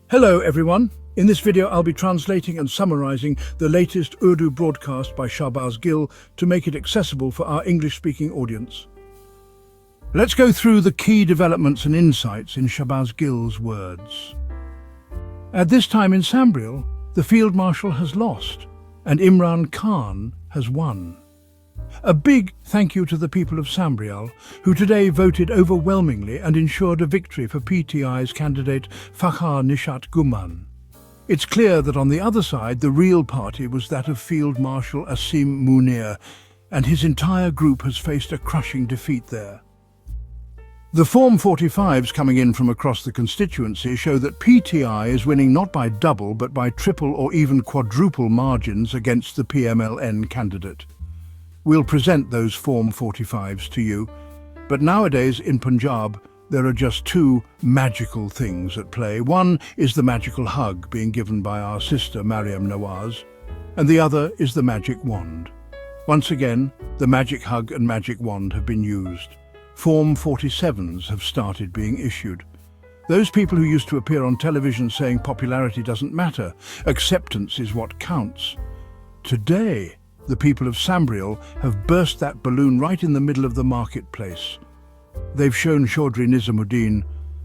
Hello everyone. In this video I'll be translating and summarizing the latest Urdu broadcast by Shahbaz Gill to make it accessible for our English-speaking audience. Let's go through the key developments and insights in Shahbaz Gill's words. At this time in Sambrial, the Field Marshal has lost and Imran Khan has won. A big thank you to the people of Sambrial, who today voted overwhelmingly and ensured a victory for PTI's candidate Fakhar Nishat Guman. It's clear that on the other side, the real party was that of Field Marshal Asim Munir, and his entire group has faced a crushing defeat there. The Form 45s coming in from across the constituency show that PTI is winning not by double but by triple or even quadruple margins against the PMLN candidate. We'll present those Form 45s to you, but nowadays in Punjab there are just two magical things at play. One is the magical hug being given by our sister Mariam Nawaz, and the other is the magic wand. Once again, the magic hug and magic wand have been used. Form 47s have started being issued. Those people who used to appear on television saying popularity doesn't matter, acceptance is what counts. Today, the people of Sambrial have burst that balloon right in the middle of the marketplace. They've shown Chaudhry Nizamuddin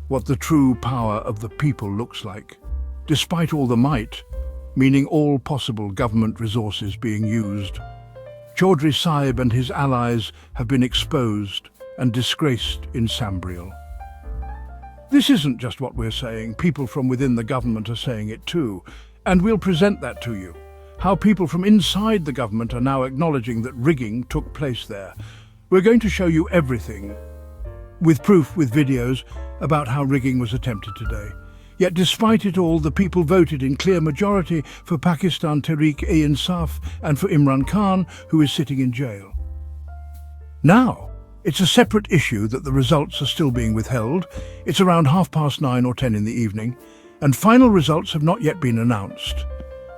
what the true power of the people looks like. Despite all the might, meaning all possible government resources being used, Chaudhry Sahib and his allies have been exposed and disgraced in Sambrial. This isn't just what we're saying, people from within the government are saying it too, and we'll present that to you. How people from inside the government are now acknowledging that rigging took place there. We're going to show you everything, with proof, with videos, about how rigging was attempted today. Yet despite it all, the people voted in clear majority for Pakistan Tehreek-e-Insaf and for Imran Khan, who is sitting in jail. Now, it's a separate issue that the results are still being withheld. It's around 9:30 or 10 in the evening, and final results have not yet been announced.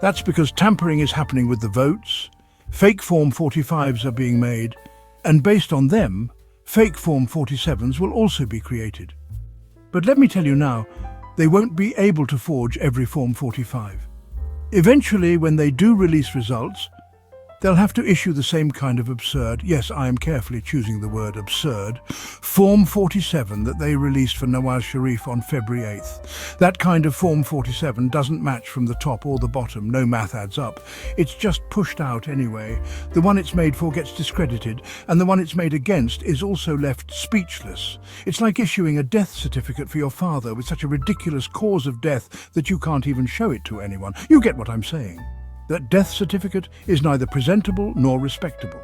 That's because tampering is happening with the votes, fake Form 45s are being made, and based on them, fake Form 47s will also be created. But let me tell you now, they won't be able to forge every Form 45. Eventually, when they do release results, they'll have to issue the same kind of absurd, yes, I am carefully choosing the word absurd, Form 47 that they released for Nawaz Sharif on February 8th. That kind of Form 47 doesn't match from the top or the bottom, no math adds up. It's just pushed out anyway. The one it's made for gets discredited, and the one it's made against is also left speechless. It's like issuing a death certificate for your father with such a ridiculous cause of death that you can't even show it to anyone. You get what I'm saying. That death certificate is neither presentable nor respectable.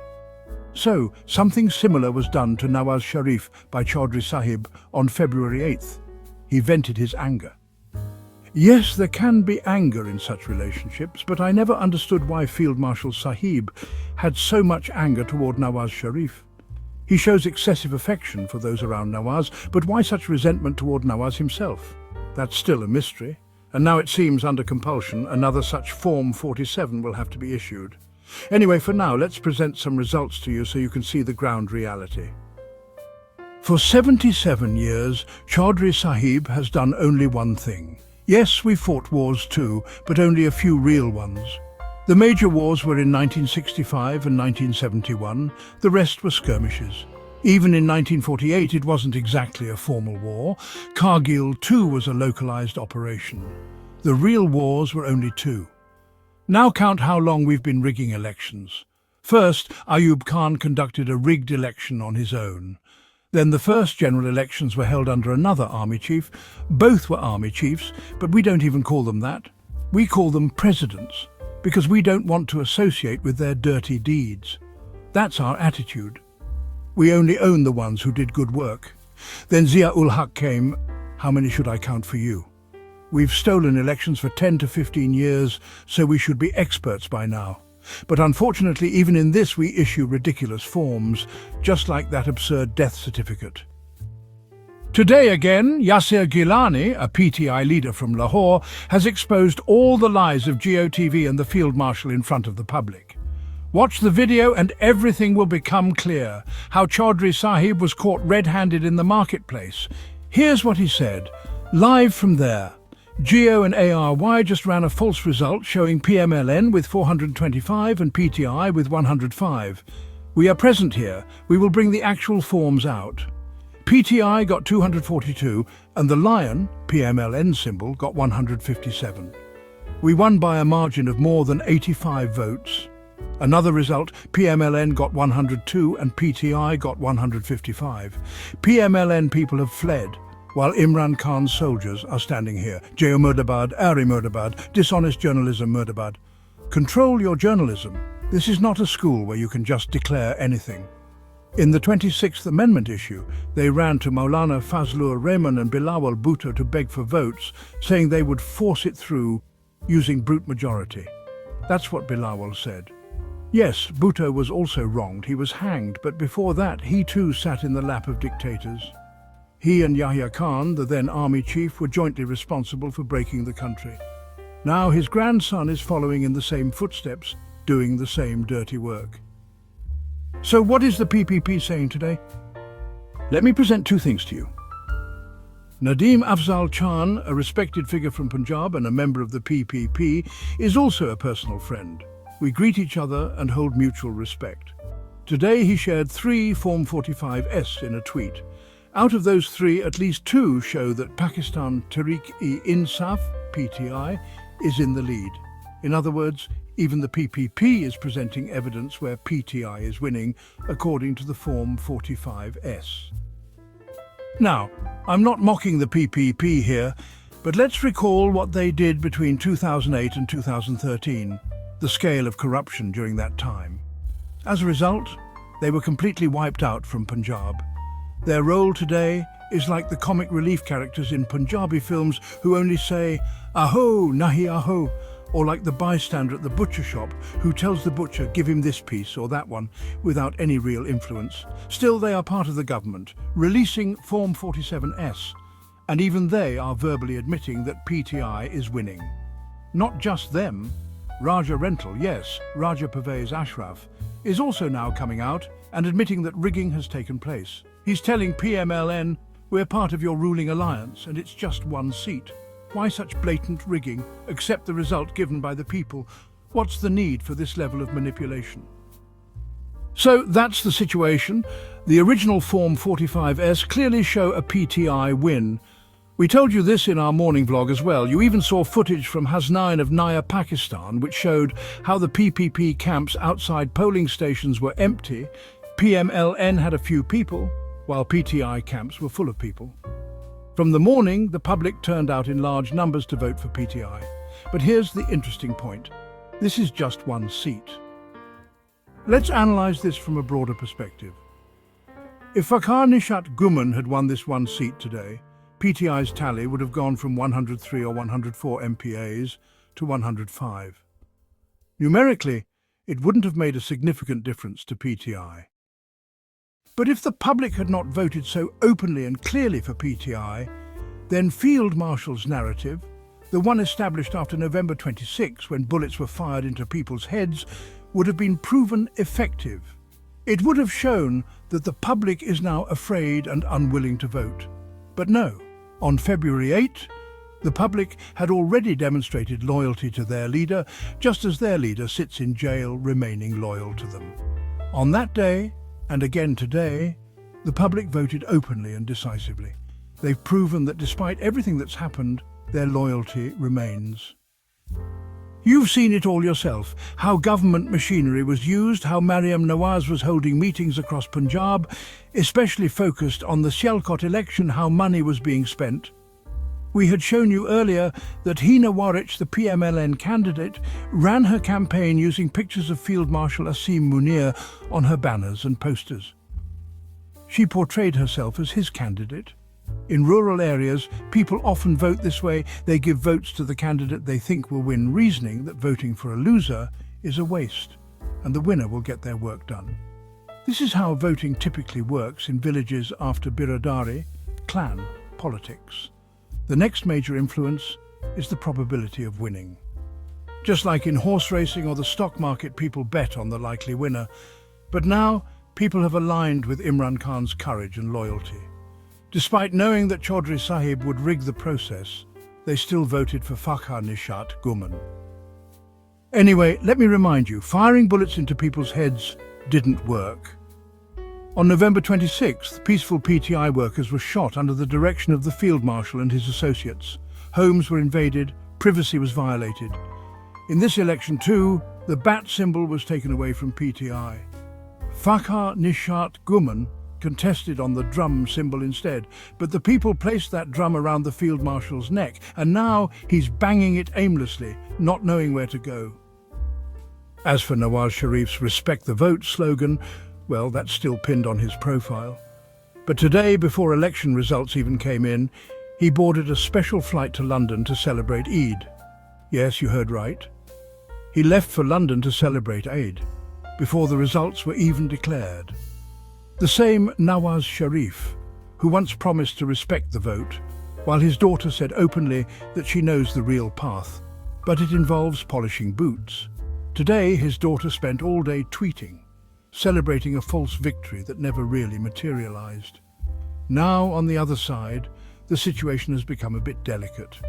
So, something similar was done to Nawaz Sharif by Chaudhry Sahib on February 8th. He vented his anger. Yes, there can be anger in such relationships, but I never understood why Field Marshal Sahib had so much anger toward Nawaz Sharif. He shows excessive affection for those around Nawaz, but why such resentment toward Nawaz himself? That's still a mystery. And now it seems, under compulsion, another such Form 47 will have to be issued. Anyway, for now, let's present some results to you so you can see the ground reality. For 77 years, Chaudhry Sahib has done only one thing. Yes, we fought wars too, but only a few real ones. The major wars were in 1965 and 1971, the rest were skirmishes. Even in 1948, it wasn't exactly a formal war. Kargil too was a localized operation. The real wars were only two. Now count how long we've been rigging elections. First, Ayub Khan conducted a rigged election on his own. Then the first general elections were held under another army chief. Both were army chiefs, but we don't even call them that. We call them presidents, because we don't want to associate with their dirty deeds. That's our attitude. We only own the ones who did good work. Then Zia-ul-Haq came. How many should I count for you? We've stolen elections for 10 to 15 years, so we should be experts by now. But unfortunately, even in this we issue ridiculous forms, just like that absurd death certificate. Today again, Yasir Gilani, a PTI leader from Lahore, has exposed all the lies of GOTV and the Field Marshal in front of the public. Watch the video and everything will become clear. How Chaudhry Sahib was caught red-handed in the marketplace. Here's what he said, live from there. Geo and ARY just ran a false result showing PMLN with 425 and PTI with 105. We are present here. We will bring the actual forms out. PTI got 242 and the lion, PMLN symbol, got 157. We won by a margin of more than 85 votes. Another result, PMLN got 102 and PTI got 155. PMLN people have fled, while Imran Khan's soldiers are standing here. Jeo Murdabad, Ari Murdabad, dishonest journalism Murdabad. Control your journalism. This is not a school where you can just declare anything. In the 26th Amendment issue, they ran to Maulana Fazlur Rahman and Bilawal Bhutto to beg for votes, saying they would force it through using brute majority. That's what Bilawal said. Yes, Bhutto was also wronged. He was hanged, but before that, he too sat in the lap of dictators. He and Yahya Khan, the then army chief, were jointly responsible for breaking the country. Now his grandson is following in the same footsteps, doing the same dirty work. So what is the PPP saying today? Let me present two things to you. Nadeem Afzal Khan, a respected figure from Punjab and a member of the PPP, is also a personal friend. We greet each other and hold mutual respect. Today he shared 3 Form 45S in a tweet. Out of those 3, at least 2 show that Pakistan Tehreek-e-Insaf, PTI, is in the lead. In other words, even the PPP is presenting evidence where PTI is winning, according to the Form 45S. Now, I'm not mocking the PPP here, but let's recall what they did between 2008 and 2013, the scale of corruption during that time. As a result, they were completely wiped out from Punjab. Their role today is like the comic relief characters in Punjabi films who only say, "Aho, nahi aho," or like the bystander at the butcher shop who tells the butcher, "Give him this piece or that one," without any real influence. Still, they are part of the government, releasing Form 47S, and even they are verbally admitting that PTI is winning. Not just them. Raja Rental, yes, Raja Pervez Ashraf, is also now coming out and admitting that rigging has taken place. He's telling PMLN, "We're part of your ruling alliance and it's just 1 seat. Why such blatant rigging? Accept the result given by the people. What's the need for this level of manipulation?" So that's the situation. The original Form 45S clearly show a PTI win. We told you this in our morning vlog as well. You even saw footage from Hasnain of Naya, Pakistan, which showed how the PPP camps outside polling stations were empty. PMLN had a few people, while PTI camps were full of people. From the morning, the public turned out in large numbers to vote for PTI. But here's the interesting point. This is just 1 seat. Let's analyze this from a broader perspective. If Fakhar Nishat Guman had won this 1 seat today, PTI's tally would have gone from 103 or 104 MPAs to 105. Numerically, it wouldn't have made a significant difference to PTI. But if the public had not voted so openly and clearly for PTI, then Field Marshal's narrative, the one established after November 26 when bullets were fired into people's heads, would have been proven effective. It would have shown that the public is now afraid and unwilling to vote. But no, on February 8, the public had already demonstrated loyalty to their leader, just as their leader sits in jail remaining loyal to them. On that day, and again today, the public voted openly and decisively. They've proven that despite everything that's happened, their loyalty remains. You've seen it all yourself, how government machinery was used, how Mariam Nawaz was holding meetings across Punjab, especially focused on the Sialkot election, how money was being spent. We had shown you earlier that Hina Warich, the PMLN candidate, ran her campaign using pictures of Field Marshal Asim Munir on her banners and posters. She portrayed herself as his candidate. In rural areas, people often vote this way. They give votes to the candidate they think will win, reasoning that voting for a loser is a waste, and the winner will get their work done. This is how voting typically works in villages after biradari, clan, politics. The next major influence is the probability of winning. Just like in horse racing or the stock market, people bet on the likely winner. But now, people have aligned with Imran Khan's courage and loyalty. Despite knowing that Chaudhry Sahib would rig the process, they still voted for Fakhar Nishat Guman. Anyway, let me remind you, firing bullets into people's heads didn't work. On November 26th, peaceful PTI workers were shot under the direction of the Field Marshal and his associates. Homes were invaded, privacy was violated. In this election too, the bat symbol was taken away from PTI. Fakhar Nishat Guman contested on the drum symbol instead, but the people placed that drum around the Field Marshal's neck, and now he's banging it aimlessly, not knowing where to go. As for Nawaz Sharif's Respect the Vote slogan, well, that's still pinned on his profile. But today, before election results even came in, he boarded a special flight to London to celebrate Eid. Yes, you heard right. He left for London to celebrate Eid, before the results were even declared. The same Nawaz Sharif, who once promised to respect the vote, while his daughter said openly that she knows the real path, but it involves polishing boots. Today, his daughter spent all day tweeting, celebrating a false victory that never really materialized. Now, on the other side, the situation has become a bit delicate.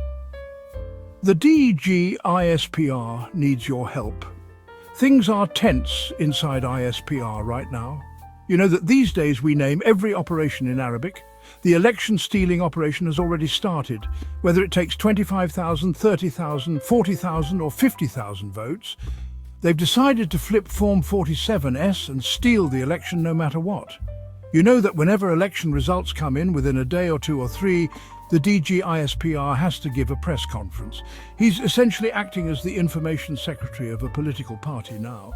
The DGISPR needs your help. Things are tense inside ISPR right now. You know that these days we name every operation in Arabic. The election stealing operation has already started. Whether it takes 25,000, 30,000, 40,000 or 50,000 votes, they've decided to flip Form 47S and steal the election no matter what. You know that whenever election results come in within a day or two or three, the DGISPR has to give a press conference. He's essentially acting as the information secretary of a political party now.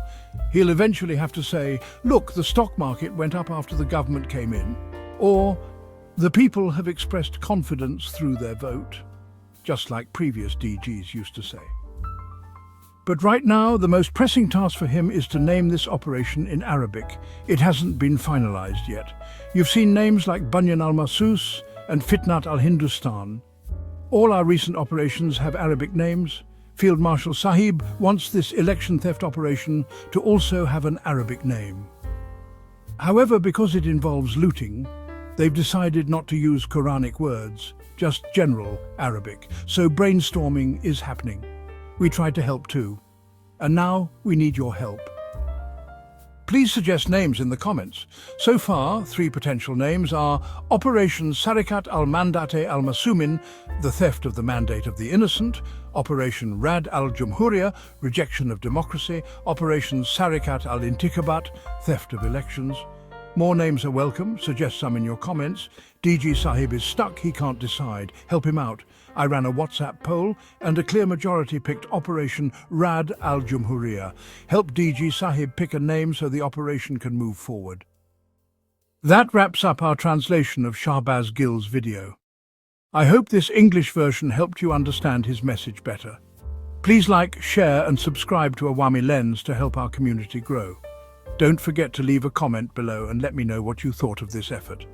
He'll eventually have to say, look, the stock market went up after the government came in, or the people have expressed confidence through their vote, just like previous DGs used to say. But right now, the most pressing task for him is to name this operation in Arabic. It hasn't been finalized yet. You've seen names like Bunyan al-Masus and Fitnat al-Hindustan. All our recent operations have Arabic names. Field Marshal Sahib wants this election theft operation to also have an Arabic name. However, because it involves looting, they've decided not to use Quranic words, just general Arabic. So brainstorming is happening. We tried to help too, and now we need your help. Please suggest names in the comments. So far, 3 potential names are Operation Sarikat al-Mandate al-Masumin, the theft of the mandate of the innocent, Operation Rad al-Jumhuriya, rejection of democracy, Operation Sarikat al-Intikabat, theft of elections. More names are welcome. Suggest some in your comments. DG Sahib is stuck, he can't decide. Help him out. I ran a WhatsApp poll and a clear majority picked Operation Rad al-Jumhuriya. Help DG Sahib pick a name so the operation can move forward. That wraps up our translation of Shahbaz Gill's video. I hope this English version helped you understand his message better. Please like, share and subscribe to Awami Lens to help our community grow. Don't forget to leave a comment below and let me know what you thought of this effort.